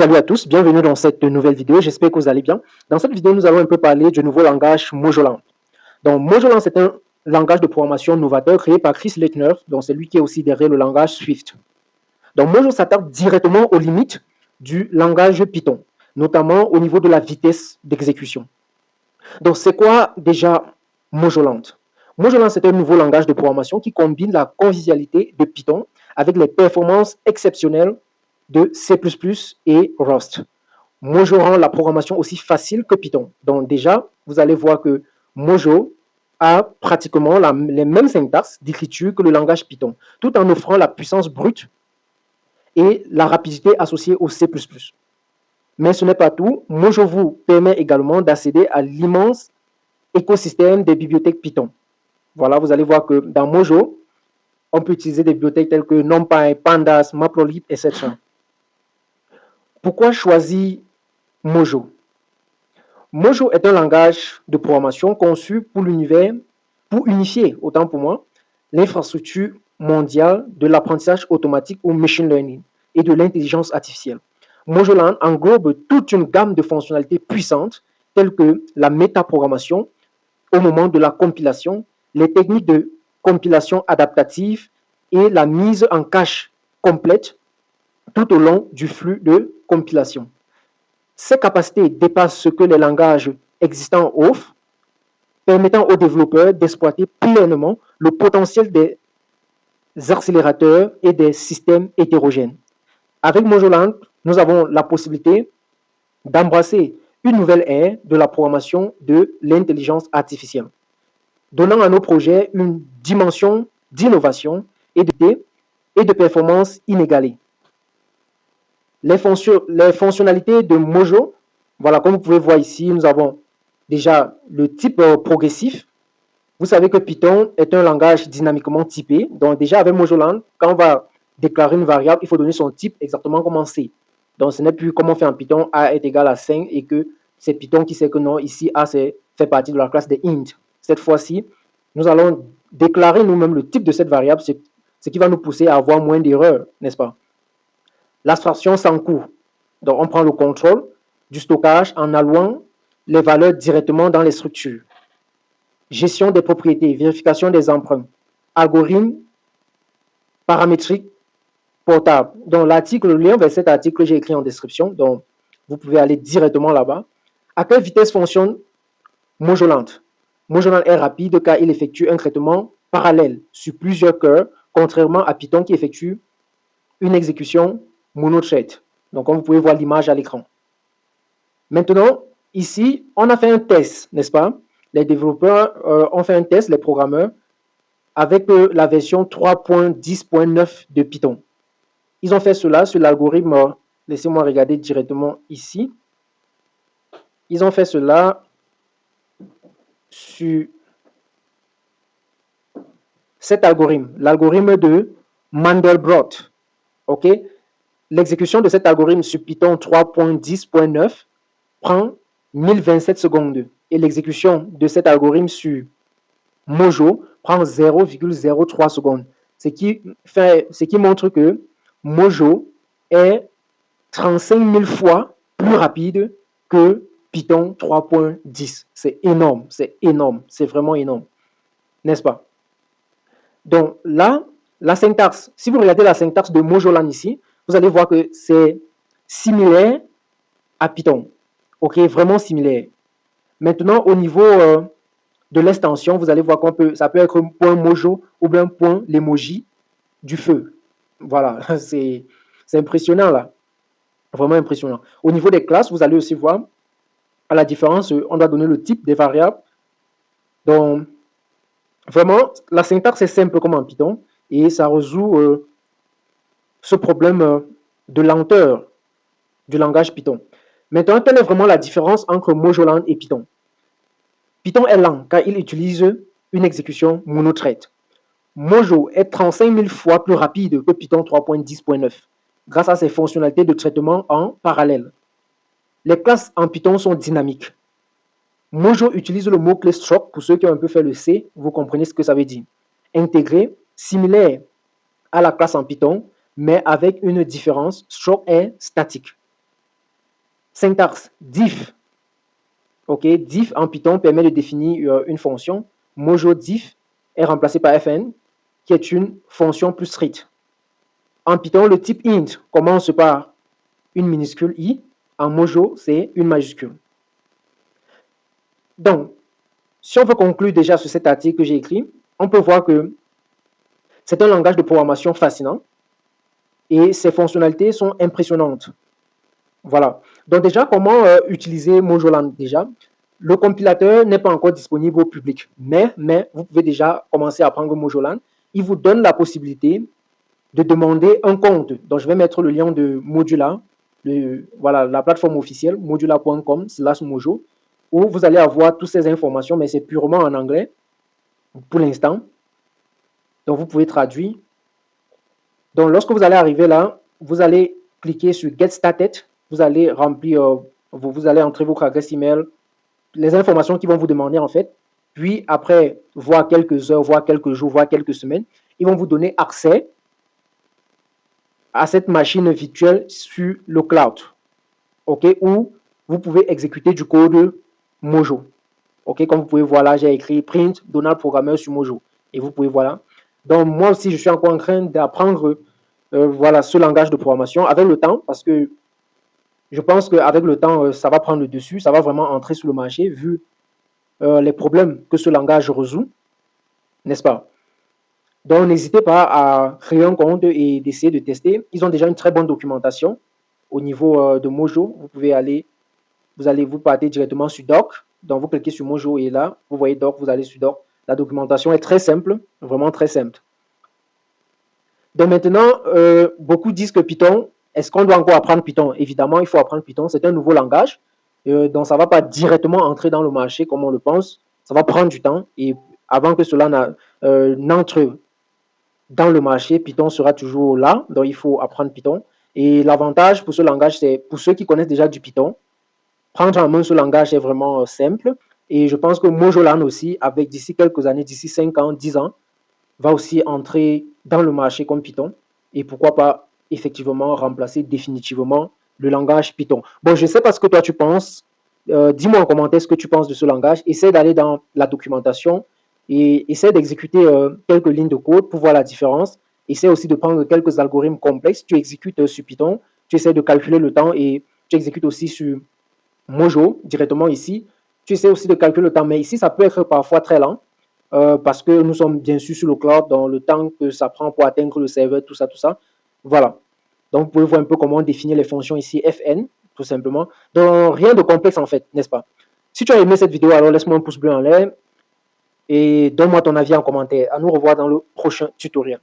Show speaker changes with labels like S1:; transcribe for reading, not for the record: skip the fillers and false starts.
S1: Salut à tous, bienvenue dans cette nouvelle vidéo, j'espère que vous allez bien. Dans cette vidéo, nous allons un peu parler du nouveau langage Mojoland. Donc Mojoland, c'est un langage de programmation novateur créé par Chris Laettner, donc c'est lui qui est aussi derrière le langage Swift. Donc Mojo s'attaque directement aux limites du langage Python, notamment au niveau de la vitesse d'exécution. Donc c'est quoi déjà Mojoland? Mojoland, c'est un nouveau langage de programmation qui combine la convivialité de Python avec les performances exceptionnelles de C++ et Rust. Mojo rend la programmation aussi facile que Python. Donc déjà, vous allez voir que Mojo a pratiquement les mêmes syntaxes d'écriture que le langage Python, tout en offrant la puissance brute et la rapidité associée au C++. Mais ce n'est pas tout. Mojo vous permet également d'accéder à l'immense écosystème des bibliothèques Python. Voilà, vous allez voir que dans Mojo, on peut utiliser des bibliothèques telles que NumPy, Pandas, Matplotlib, etc. Pourquoi choisir Mojo? Mojo est un langage de programmation conçu pour l'univers, pour unifier, autant pour moi, l'infrastructure mondiale de l'apprentissage automatique ou machine learning et de l'intelligence artificielle. Mojoland englobe toute une gamme de fonctionnalités puissantes telles que la métaprogrammation au moment de la compilation, les techniques de compilation adaptative et la mise en cache complète tout au long du flux de compilation. Ces capacités dépassent ce que les langages existants offrent, permettant aux développeurs d'exploiter pleinement le potentiel des accélérateurs et des systèmes hétérogènes. Avec Mojoland, nous avons la possibilité d'embrasser une nouvelle ère de la programmation de l'intelligence artificielle, donnant à nos projets une dimension d'innovation et de performance inégalée. Les fonctionnalités de Mojo, voilà, comme vous pouvez voir ici, nous avons déjà le type progressif. Vous savez que Python est un langage dynamiquement typé. Donc déjà avec Mojoland, quand on va déclarer une variable, il faut donner son type exactement comme en C. Donc ce n'est plus comme on fait en Python, A est égal à 5 et que c'est Python qui sait que non, ici A fait partie de la classe des int. Cette fois-ci, nous allons déclarer nous-mêmes le type de cette variable, ce qui va nous pousser à avoir moins d'erreurs, n'est-ce pas? L'abstraction sans coût. Donc, on prend le contrôle du stockage en allouant les valeurs directement dans les structures. Gestion des propriétés, vérification des emprunts, algorithme paramétrique portable. Donc, l'article, le lien vers cet article que j'ai écrit en description, donc vous pouvez aller directement là-bas. À quelle vitesse fonctionne Mojoland? Mojoland est rapide car il effectue un traitement parallèle sur plusieurs cœurs, contrairement à Python qui effectue une exécution monothread. Donc, comme vous pouvez voir l'image à l'écran. Maintenant, ici, on a fait un test, n'est-ce pas? Les développeurs ont fait un test, les programmeurs, avec la version 3.10.9 de Python. Ils ont fait cela sur l'algorithme, laissez-moi regarder directement ici. Ils ont fait cela sur cet algorithme, l'algorithme de Mandelbrot. OK? L'exécution de cet algorithme sur Python 3.10.9 prend 1027 secondes et l'exécution de cet algorithme sur Mojo prend 0,03 secondes. Ce qui montre que Mojo est 35 000 fois plus rapide que Python 3.10. C'est énorme, c'est vraiment énorme. N'est-ce pas? Donc là, la syntaxe, si vous regardez la syntaxe de Mojoland ici, vous allez voir que c'est similaire à Python. OK, vraiment similaire. Maintenant, au niveau de l'extension, vous allez voir ça peut être un point Mojo ou bien un point l'emoji du feu. Voilà, c'est impressionnant là. Vraiment impressionnant. Au niveau des classes, vous allez aussi voir, à la différence, on doit donner le type des variables. Donc, vraiment, la syntaxe est simple comme en Python et ça résout ce problème de lenteur du langage Python. Maintenant, quelle est vraiment la différence entre Mojoland et Python? Python est lent car il utilise une exécution monothread. Mojo est 35 000 fois plus rapide que Python 3.10.9 grâce à ses fonctionnalités de traitement en parallèle. Les classes en Python sont dynamiques. Mojo utilise le mot-clé struct, pour ceux qui ont un peu fait le C, vous comprenez ce que ça veut dire. Intégré, similaire à la classe en Python, mais avec une différence, struct est statique. Syntaxe diff. Ok, diff en Python permet de définir une fonction. Mojo diff est remplacé par fn, qui est une fonction plus stricte. En Python, le type int commence par une minuscule i. En Mojo, c'est une majuscule. Donc, si on veut conclure déjà sur cet article que j'ai écrit, on peut voir que c'est un langage de programmation fascinant et ses fonctionnalités sont impressionnantes. Voilà. Donc déjà, comment utiliser Mojoland déjà? Le compilateur n'est pas encore disponible au public, mais vous pouvez déjà commencer à apprendre Mojoland. Il vous donne la possibilité de demander un compte. Donc, je vais mettre le lien de Modula, voilà, la plateforme officielle, modula.com/mojo, où vous allez avoir toutes ces informations, mais c'est purement en anglais pour l'instant. Donc, vous pouvez traduire. Donc, lorsque vous allez arriver là, vous allez cliquer sur Get Started. Vous allez remplir, vous allez entrer votre adresse email, les informations qu'ils vont vous demander en fait. Puis, après, voire quelques heures, voire quelques jours, voire quelques semaines, ils vont vous donner accès à cette machine virtuelle sur le cloud, ok, où vous pouvez exécuter du code Mojo. Ok, comme vous pouvez voir là, j'ai écrit print Donald programmeur sur Mojo. Et vous pouvez voir là. Donc, moi aussi, je suis encore en train d'apprendre voilà, ce langage de programmation avec le temps, parce que je pense qu'avec le temps, ça va prendre le dessus, ça va vraiment entrer sur le marché, vu les problèmes que ce langage résout, n'est-ce pas? Donc, n'hésitez pas à créer un compte et d'essayer de tester. Ils ont déjà une très bonne documentation au niveau de Mojo. Vous pouvez aller, vous partez directement sur Doc. Donc, vous cliquez sur Mojo et là, vous voyez Doc, vous allez sur Doc. La documentation est très simple, vraiment très simple. Donc maintenant, beaucoup disent que Python, est-ce qu'on doit encore apprendre Python? Évidemment, il faut apprendre Python. C'est un nouveau langage. Donc, ça ne va pas directement entrer dans le marché comme on le pense. Ça va prendre du temps. Et avant que cela n'entre dans le marché, Python sera toujours là. Donc, il faut apprendre Python. Et l'avantage pour ce langage, c'est pour ceux qui connaissent déjà du Python, prendre en main ce langage est vraiment simple. Et je pense que Mojoland aussi, avec d'ici quelques années, d'ici 5 ans, 10 ans, va aussi entrer dans le marché comme Python. Et pourquoi pas effectivement remplacer définitivement le langage Python. Bon, je ne sais pas ce que toi tu penses. Dis-moi en commentaire ce que tu penses de ce langage. Essaie d'aller dans la documentation et essaie d'exécuter quelques lignes de code pour voir la différence. Essaie aussi de prendre quelques algorithmes complexes. Tu exécutes sur Python, tu essaies de calculer le temps et tu exécutes aussi sur Mojo directement ici. Tu essaies aussi de calculer le temps, mais ici, ça peut être parfois très lent parce que nous sommes bien sûr sur le cloud, dans le temps que ça prend pour atteindre le serveur, tout ça, tout ça. Voilà. Donc, vous pouvez voir un peu comment définir les fonctions ici, fn, tout simplement. Donc, rien de complexe en fait, n'est-ce pas? Si tu as aimé cette vidéo, alors laisse-moi un pouce bleu en l'air et donne-moi ton avis en commentaire. À nous revoir dans le prochain tutoriel.